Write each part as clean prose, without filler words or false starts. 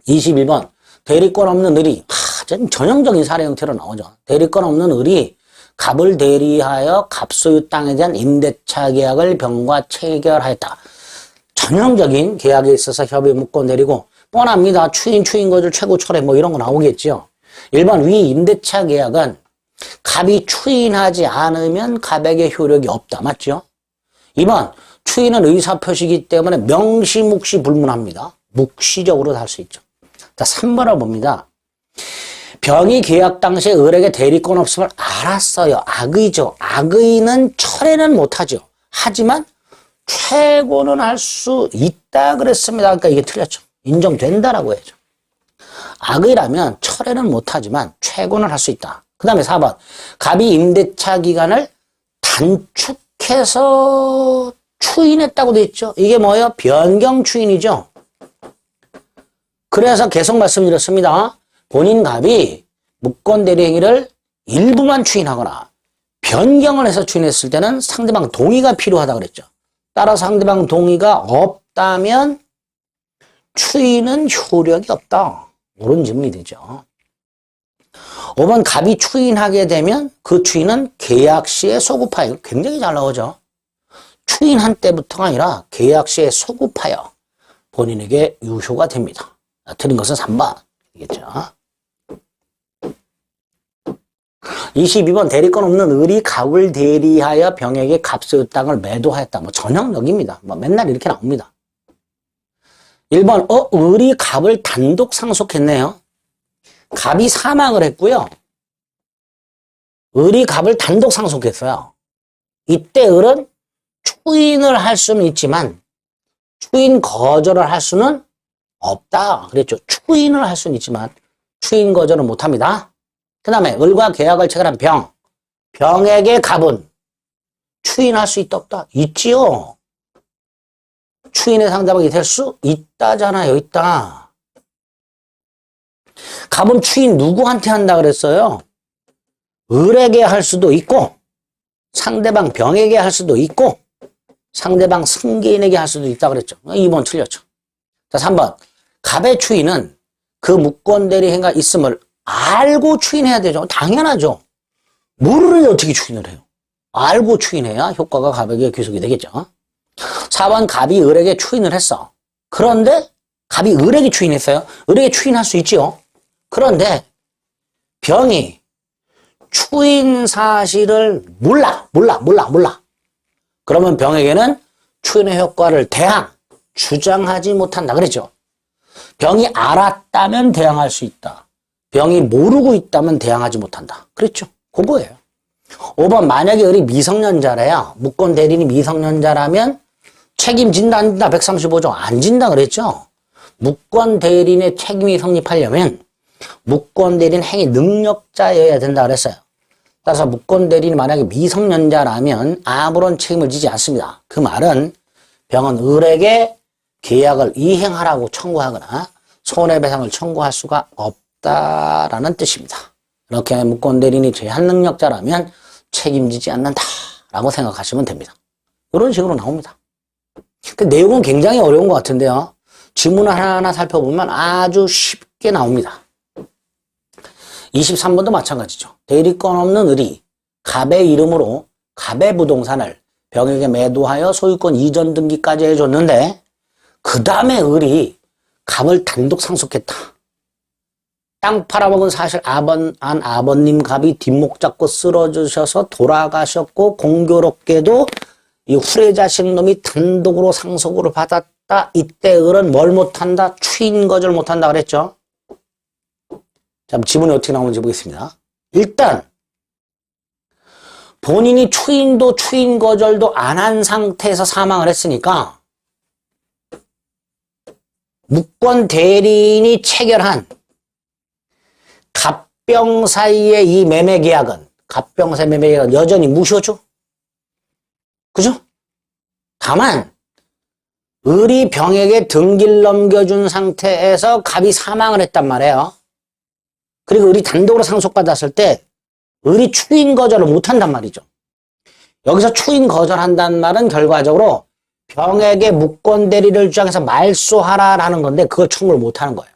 21번 대리권 없는 을이 전형적인 사례 형태로 나오죠. 대리권 없는 을이 갑을 대리하여 갑소유 땅에 대한 임대차 계약을 병과 체결하였다. 전형적인 계약에 있어서 협의 무권 내리고 뻔합니다. 추인 거절 최고 철회 뭐 이런 거 나오겠죠. 1번 위 임대차 계약은 갑이 추인하지 않으면 갑에게 효력이 없다. 맞죠? 2번 추인은 의사표시이기 때문에 명시묵시 불문합니다. 묵시적으로 할 수 있죠. 자, 3번을 봅니다. 병이 계약 당시에 을에게 대리권 없음을 알았어요. 악의죠. 악의는 철회는 못하죠. 하지만 최고는 할 수 있다 그랬습니다. 그러니까 이게 틀렸죠. 인정된다라고 해야죠. 악의라면 철회는 못하지만 최고는 할 수 있다. 그 다음에 4번 갑이 임대차 기간을 단축해서 추인했다고 돼 있죠. 이게 뭐예요? 변경 추인이죠. 그래서 계속 말씀드렸습니다. 본인 갑이 무권 대리 행위를 일부만 추인하거나 변경을 해서 추인했을 때는 상대방 동의가 필요하다 그랬죠. 따라서 상대방 동의가 없다면 추인은 효력이 없다. 이런 질문이 되죠. 5번 갑이 추인하게 되면 그 추인은 계약 시에 소급하여 굉장히 잘 나오죠. 추인한 때부터가 아니라 계약 시에 소급하여 본인에게 유효가 됩니다. 틀린 것은 3번. 이겠죠. 22번 대리권 없는 을이 갑을 대리하여 병에게 갑소유 땅을 매도하였다. 뭐 전형적입니다. 뭐 맨날 이렇게 나옵니다. 1번 을이 갑을 단독 상속했네요. 갑이 사망을 했고요. 을이 갑을 단독 상속했어요. 이때 을은 추인을 할 수는 있지만 추인 거절을 할 수는 없다. 그랬죠. 추인을 할 수는 있지만 추인 거절은 못합니다. 그 다음에 을과 계약을 체결한 병에게 갑은 추인할 수 있다 없다? 있지요. 추인의 상대방이 될 수 있다잖아요. 있다. 갑은 추인 누구한테 한다 그랬어요? 을에게 할 수도 있고 상대방 병에게 할 수도 있고 상대방 승계인에게 할 수도 있다 그랬죠. 2번 틀렸죠. 자, 3번 갑의 추인은 그 무권 대리 행위가 있음을 알고 추인해야 되죠. 당연하죠. 모르는데 어떻게 추인을 해요? 알고 추인해야 효과가 갑에게 귀속이 되겠죠. 4번 갑이 을에게 추인을 했어. 그런데 갑이 을에게 추인했어요. 을에게 추인할 수 있지요. 그런데 병이 추인 사실을 몰라. 그러면 병에게는 추인의 효과를 주장하지 못한다 그랬죠. 병이 알았다면 대항할 수 있다. 병이 모르고 있다면 대항하지 못한다. 그랬죠. 그거예요. 5번 만약에 을이 미성년자래요. 무권 대리인이 미성년자라면 책임진다 안 진다 135조 안 진다 그랬죠. 무권 대리인의 책임이 성립하려면 무권 대리인 행위 능력자여야 된다 그랬어요. 따라서 무권 대리인이 만약에 미성년자라면 아무런 책임을 지지 않습니다. 그 말은 병은 을에게 계약을 이행하라고 청구하거나 손해배상을 청구할 수가 없다라는 뜻입니다. 이렇게 무권 대리인이 제한 능력자라면 책임지지 않는다라고 생각하시면 됩니다. 이런 식으로 나옵니다. 그 내용은 굉장히 어려운 것 같은데요. 지문 하나하나 살펴보면 아주 쉽게 나옵니다. 23번도 마찬가지죠. 대리권 없는 을이 갑의 이름으로 갑의 부동산을 병에게 매도하여 소유권 이전 등기까지 해줬는데 그 다음에 을이 갑을 단독 상속했다. 땅 팔아먹은 사실 아버님 갑이 뒷목 잡고 쓰러지셔서 돌아가셨고 공교롭게도 이 후레자식 놈이 단독으로 상속을 받았다. 이때 을은 뭘 못한다? 추인 거절 못한다 그랬죠. 자, 지문이 어떻게 나오는지 보겠습니다. 일단 본인이 추인도 추인 거절도 안 한 상태에서 사망을 했으니까 무권 대리인이 체결한 갑병 사이의 이 매매 계약은 갑병 사이 매매 계약은 여전히 무효죠. 그죠? 다만 을이 병에게 등기를 넘겨준 상태에서 갑이 사망을 했단 말이에요. 그리고 을이 단독으로 상속받았을 때 을이 추인 거절을 못한단 말이죠. 여기서 추인 거절한다는 말은 결과적으로 병에게 무권 대리를 주장해서 말소하라라는 건데 그걸 청구를 못하는 거예요.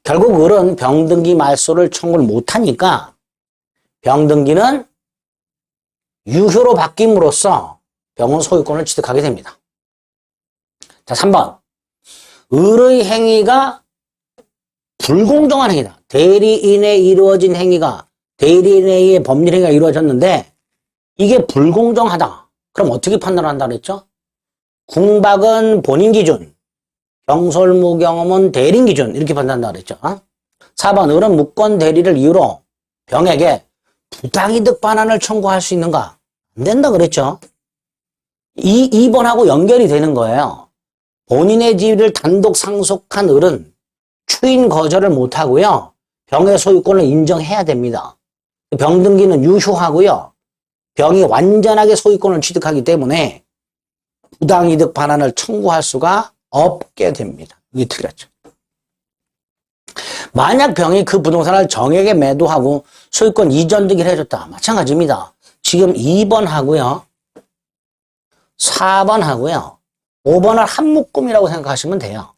결국 을은 병등기 말소를 청구를 못하니까 병등기는 유효로 바뀜으로써 병은 소유권을 취득하게 됩니다. 자, 3번. 을의 행위가 불공정한 행위다. 대리인에 이루어진 행위가, 대리인에 의해 법률 행위가 이루어졌는데 이게 불공정하다. 그럼 어떻게 판단한다 그랬죠? 궁박은 본인 기준, 경솔무경험은 대리인 기준 이렇게 판단한다 그랬죠. 4번. 을은 무권 대리를 이유로 병에게 부당이득 반환을 청구할 수 있는가? 안 된다 그랬죠. 2번하고 연결이 되는 거예요. 본인의 지위를 단독 상속한 을은 추인 거절을 못하고요. 병의 소유권을 인정해야 됩니다. 병등기는 유효하고요. 병이 완전하게 소유권을 취득하기 때문에 부당이득 반환을 청구할 수가 없게 됩니다. 이게 틀렸죠. 만약 병이 그 부동산을 정에게 매도하고 소유권 이전 등기를 해줬다. 마찬가지입니다. 지금 2번 하고요. 4번 하고요. 5번을 한 묶음이라고 생각하시면 돼요.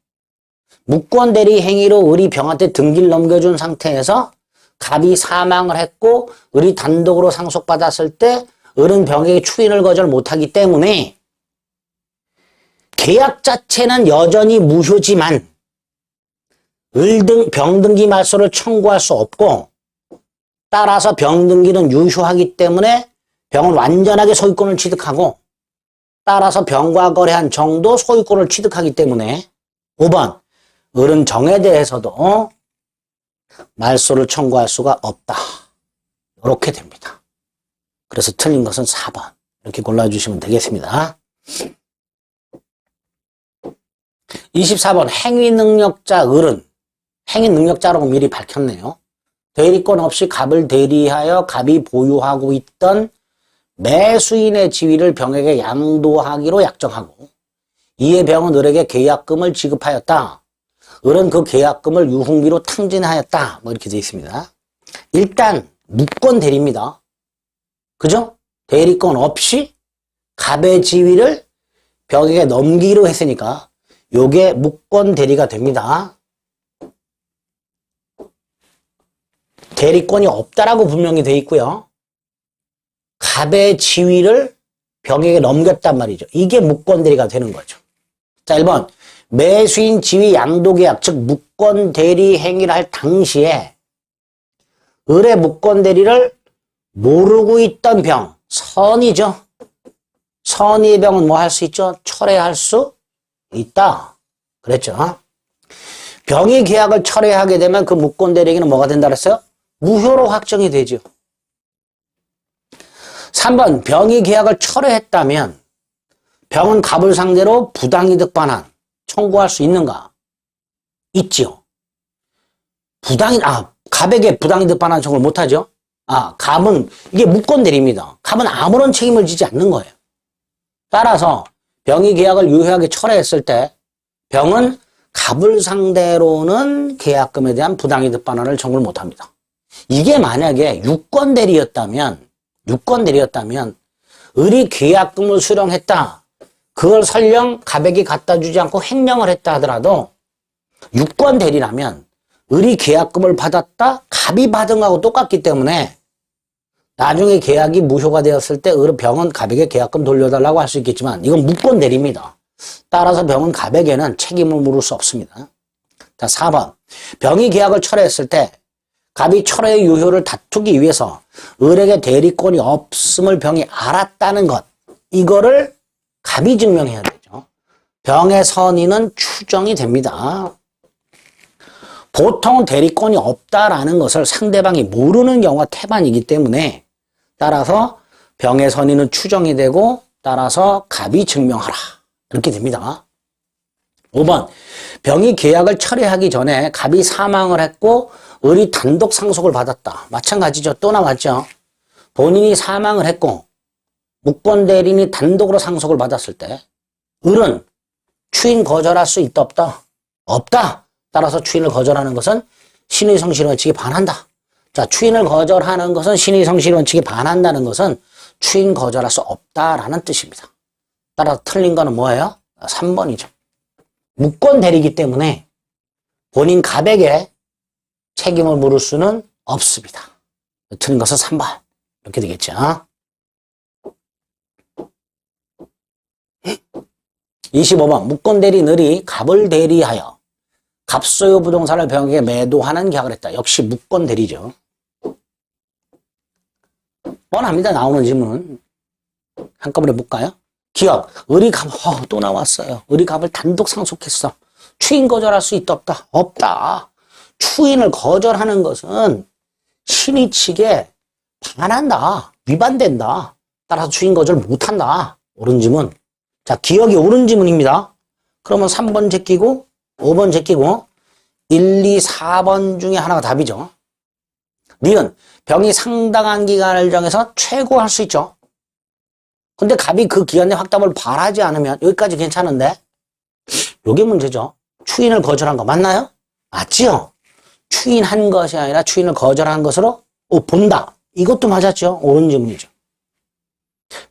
무권 대리 행위로 을이 병한테 등기를 넘겨준 상태에서 갑이 사망을 했고 을이 단독으로 상속받았을 때 을은 병에게 추인을 거절 못하기 때문에 계약 자체는 여전히 무효지만 병등기 말소를 청구할 수 없고 따라서 병등기는 유효하기 때문에 병은 완전하게 소유권을 취득하고 따라서 병과 거래한 정도 소유권을 취득하기 때문에 5번 을은 정에 대해서도 말소를 청구할 수가 없다. 이렇게 됩니다. 그래서 틀린 것은 4번 이렇게 골라주시면 되겠습니다. 24번 행위능력자 을은 행위능력자라고 미리 밝혔네요. 대리권 없이 갑을 대리하여 갑이 보유하고 있던 매수인의 지위를 병에게 양도하기로 약정하고 이에 병은 을에게 계약금을 지급하였다. 을은 그 계약금을 유흥비로 탕진하였다. 뭐 이렇게 되어 있습니다. 일단 무권 대리입니다. 그죠? 대리권 없이 갑의 지위를 병에게 넘기기로 했으니까 요게 무권 대리가 됩니다. 대리권이 없다라고 분명히 되어 있고요. 갑의 지위를 병에게 넘겼단 말이죠. 이게 무권 대리가 되는 거죠. 자, 1번. 매수인 지위 양도계약, 즉 무권 대리 행위를 할 당시에 을의 무권 대리를 모르고 있던 병, 선이죠. 선의의 병은 뭐 할 수 있죠? 철회할 수 있다. 그랬죠. 병이 계약을 철회하게 되면 그 무권 대리에게는 뭐가 된다 그랬어요? 무효로 확정이 되죠. 3번. 병이 계약을 철회했다면 병은 갑을 상대로 부당이득 반환 청구할 수 있는가? 있지요. 갑에게 부당이득 반환 청구를 못하죠. 갑은 이게 무권 대리입니다. 갑은 아무런 책임을 지지 않는 거예요. 따라서 병이 계약을 유효하게 철회했을 때 병은 갑을 상대로는 계약금에 대한 부당이득 반환을 청구를 못합니다. 이게 만약에 유권 대리였다면 을이 계약금을 수령했다. 그걸 설령 갑에게 갖다 주지 않고 횡령을 했다 하더라도 유권 대리라면 을이 계약금을 받았다. 갑이 받은 거하고 똑같기 때문에 나중에 계약이 무효가 되었을 때 병은 갑에게 계약금 돌려달라고 할 수 있겠지만 이건 무권 대리입니다. 따라서 병은 갑에게는 책임을 물을 수 없습니다. 자, 4번. 병이 계약을 철회했을 때 갑이 철회의 유효를 다투기 위해서 을에게 대리권이 없음을 병이 알았다는 것. 이거를 갑이 증명해야 되죠. 병의 선의는 추정이 됩니다. 보통 대리권이 없다라는 것을 상대방이 모르는 경우가 태반이기 때문에 따라서 병의 선의는 추정이 되고 따라서 갑이 증명하라. 이렇게 됩니다. 5번. 병이 계약을 철회하기 전에 갑이 사망을 했고 을이 단독 상속을 받았다. 마찬가지죠. 또 나왔죠. 본인이 사망을 했고 무권 대리인이 단독으로 상속을 받았을 때 을은 추인 거절할 수 있다 없다? 없다. 따라서 추인을 거절하는 것은 신의 성실 원칙에 반한다. 자, 추인을 거절하는 것은 신의 성실 원칙에 반한다는 것은 추인 거절할 수 없다라는 뜻입니다. 따라서 틀린 거는 뭐예요? 3번이죠. 무권 대리이기 때문에 본인 갑에게 책임을 물을 수는 없습니다. 틀린 것은 3번. 이렇게 되겠죠. 25번. 무권대리 늘이 갑을 대리하여 갑소유 부동산을 병에게 매도하는 계약을 했다. 역시 무권대리죠. 뻔합니다. 나오는 질문은. 한꺼번에 볼까요? 기업, 을이갑, 또 나왔어요. 을이갑을 단독 상속했어. 추인 거절할 수 있다 없다? 없다. 추인을 거절하는 것은 신의 측에 반한다. 위반된다. 따라서 추인 거절 못한다. 옳은 지문. 자, 기억이 옳은 지문입니다. 그러면 3번 제끼고 5번 제끼고 1, 2, 4번 중에 하나가 답이죠. 니은, 병이 상당한 기간을 정해서 최고할 수 있죠. 근데 갑이 그 기간 내 확답을 바라지 않으면 여기까지 괜찮은데 요게 문제죠. 추인을 거절한 거 맞나요? 맞지요? 추인한 것이 아니라 추인을 거절한 것으로 본다. 이것도 맞았죠. 옳은 질문이죠.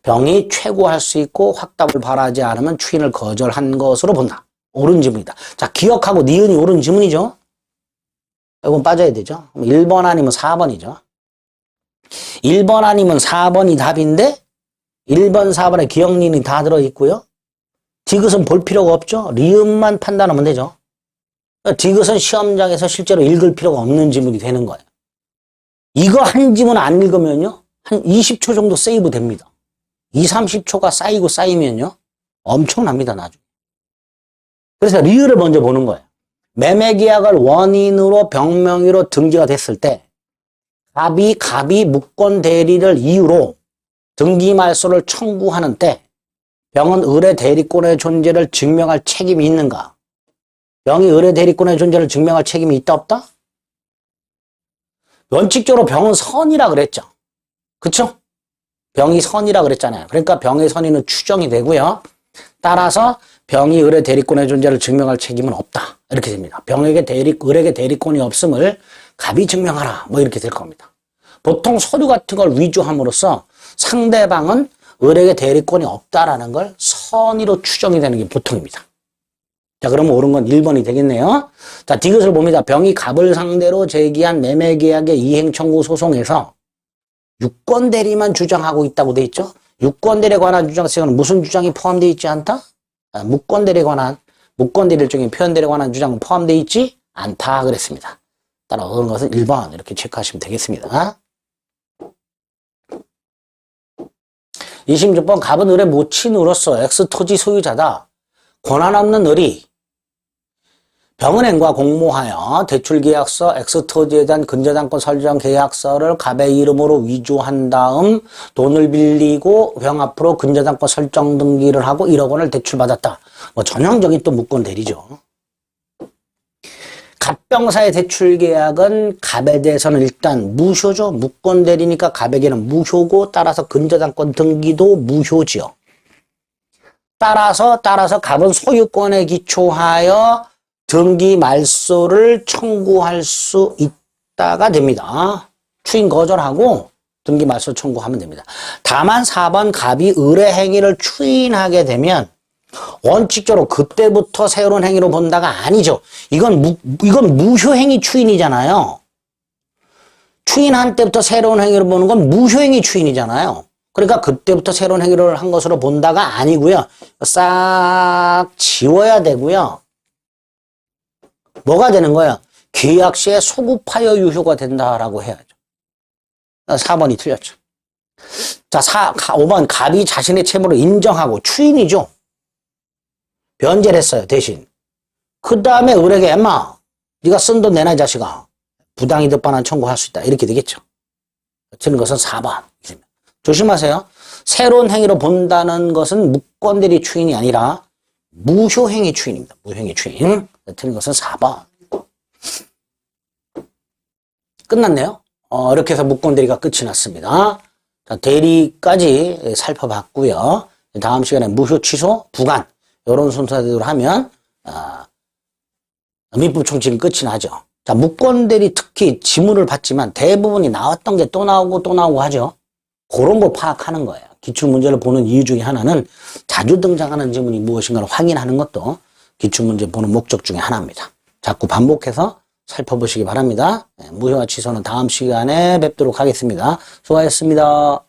병이 최고할 수 있고 확답을 바라지 않으면 추인을 거절한 것으로 본다. 옳은 지문이다. 자, 기억하고 니은이 옳은 지문이죠. 이건 빠져야 되죠. 1번 아니면 4번이죠. 1번 아니면 4번이 답인데 1번, 4번에 기억, 니은이 다 들어있고요. 디귿은 볼 필요가 없죠. 리음만 판단하면 되죠. 디귿은 시험장에서 실제로 읽을 필요가 없는 지문이 되는 거예요. 이거 한 지문 안 읽으면요. 한 20초 정도 세이브 됩니다. 2, 30초가 쌓이고 쌓이면요. 엄청납니다, 나중에. 그래서 리을을 먼저 보는 거예요. 매매계약을 원인으로 병명의로 등기가 됐을 때 갑이 무권대리를 이유로 등기 말소를 청구하는 때 병은 을의 대리권의 존재를 증명할 책임이 있는가? 병이 을의 대리권의 존재를 증명할 책임이 있다 없다? 원칙적으로 병은 선이라 그랬죠. 그쵸? 병이 선이라 그랬잖아요. 그러니까 병의 선의는 추정이 되고요. 따라서 병이 을의 대리권의 존재를 증명할 책임은 없다. 이렇게 됩니다. 을에게 대리권이 없음을 갑이 증명하라. 뭐 이렇게 될 겁니다. 보통 서류 같은 걸 위조함으로써 상대방은 을에게 대리권이 없다라는 걸 선의로 추정이 되는 게 보통입니다. 자, 그러면 옳은 건 1번이 되겠네요. 자, 디귿을 봅니다. 병이 갑을 상대로 제기한 매매계약의 이행청구 소송에서 유권대리만 주장하고 있다고 돼 있죠. 유권대리에 관한 주장세에는 무슨 주장이 포함되어 있지 않다? 무권대리에 관한, 무권대리 일종의 표현대리에 관한 주장은 포함되어 있지 않다 그랬습니다. 따라 옳은 것은 1번 이렇게 체크하시면 되겠습니다. 26번 갑은 을의 모친으로서 X토지 소유자다. 권한 없는 을이 병은행과 공모하여 대출계약서 X토지에 대한 근저당권 설정 계약서를 갑의 이름으로 위조한 다음 돈을 빌리고 병 앞으로 근저당권 설정 등기를 하고 1억 원을 대출받았다. 뭐 전형적인 또 무권 대리죠. 갑병사의 대출계약은 갑에 대해서는 일단 무효죠. 무권 대리니까 갑에게는 무효고 따라서 근저당권 등기도 무효지요. 따라서 갑은 소유권에 기초하여 등기 말소를 청구할 수 있다가 됩니다. 추인 거절하고 등기 말소 청구하면 됩니다. 다만 4번 갑이 을의 행위를 추인하게 되면 원칙적으로 그때부터 새로운 행위로 본다가 아니죠. 이건 무효행위 추인이잖아요. 추인한 때부터 새로운 행위로 보는 건 무효행위 추인이잖아요. 그러니까 그때부터 새로운 행위를 한 것으로 본다가 아니고요. 싹 지워야 되고요. 뭐가 되는 거예요? 계약 시에 소급하여 유효가 된다라고 해야죠. 4번이 틀렸죠. 자, 5번 갑이 자신의 채무를 인정하고 추인이죠. 변제를 했어요. 대신. 그 다음에 을에게 엄마 네가 쓴 돈 내놔 이 자식아. 부당이득 반환 청구할 수 있다. 이렇게 되겠죠. 틀린 것은 4번. 조심하세요. 새로운 행위로 본다는 것은 무권대리 추인이 아니라 무효행위 추인입니다. 무효행위 추인. 틀린 것은 4번. 끝났네요. 이렇게 해서 무권대리가 끝이 났습니다. 자, 대리까지 살펴봤고요. 다음 시간에 무효 취소, 부관 이런 순서대로 하면 민법 총칙은 끝이 나죠. 자, 무권대리 특히 지문을 받지만 대부분이 나왔던 게 또 나오고 하죠. 그런 거 파악하는 거예요. 기출문제를 보는 이유 중에 하나는 자주 등장하는 지문이 무엇인가를 확인하는 것도 기출문제 보는 목적 중에 하나입니다. 자꾸 반복해서 살펴보시기 바랍니다. 무효와 취소는 다음 시간에 뵙도록 하겠습니다. 수고하셨습니다.